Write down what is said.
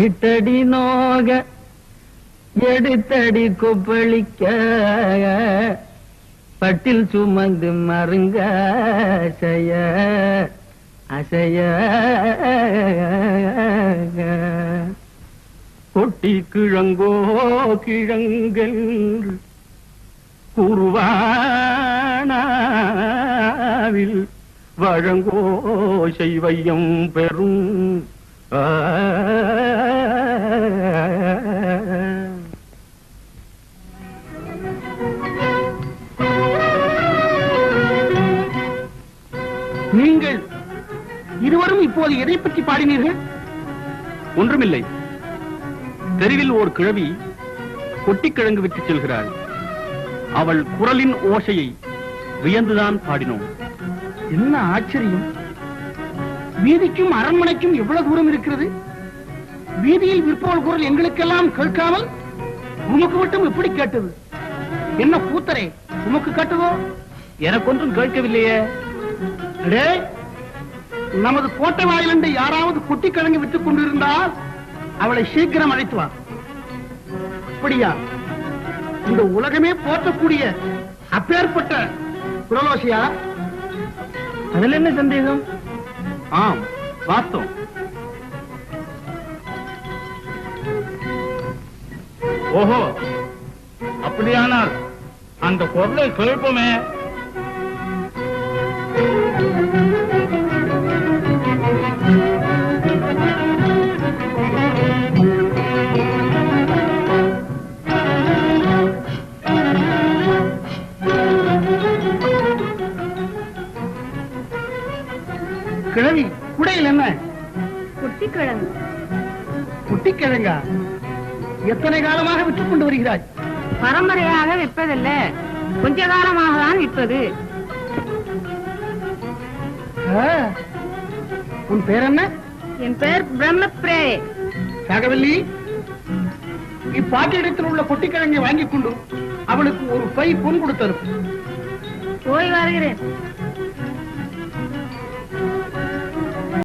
இட்டடி நோக எடுத்தடி கொப்பளிக்க பட்டில் சுமந்து மருங்க அசைய அசைய கொட்டி கிழங்கோ கிழங்கல் குருவானாவில் வழங்கோ செய்வையம் பெறும் நீங்கள் இருவரும் இப்போது எதை பற்றி பாடினீர்கள்? ஒன்றுமில்லை. தெருவில் ஓர் கிழவி கொட்டிக்கிழங்கு விட்டு செல்கிறாள். அவள் குரலின் ஓசையை வியந்துதான் பாடினோம். என்ன ஆச்சரியம்! வீதிக்கும் அரண்மனைக்கும் எவ்வளவு தூரம் இருக்கிறது? வீதியில் விற்போல் குரல் எங்களுக்கெல்லாம் கேட்காமல் உமக்கு மட்டும் எப்படி கேட்டது? என்ன கூத்தரே, உமக்கு கேட்டதோ? எனக்கொன்றும் கேட்கவில்லையே. நமது கோட்டை வாயிலண்டை யாராவது குட்டி கிழங்கு விட்டுக் கொண்டிருந்தால் அவளை சீக்கிரம் அழைத்து வா. அப்படியா? இந்த உலகமே போற்றக்கூடிய அப்பேற்பட்ட குரலோசியா? அதில் என்ன சந்தேகம்? ஆம், வாஸ்தவம். ஓஹோ, அப்படியானால் அந்த குரலை கேட்போமே. கிழவி, குடையில் என்ன? குட்டிக்கிழங்கு. குட்டிக்கிழங்கா? எத்தனை காலமாக விற்றுக் கொண்டு வருகிறாய்? பரம்பரையாக விற்பதில்லை, கொஞ்ச காலமாக தான் விற்பது. உன் பேர் என்ன? என் பெயர் பிரம்மப்ரே. ராகவல்லி, இப்பாட்டிடத்தில் உள்ள கொட்டிக்கிழங்கை வாங்கிக் கொண்டு அவளுக்கு ஒரு பை பொன் கொடுத்தது. போய் வருகிறேன்.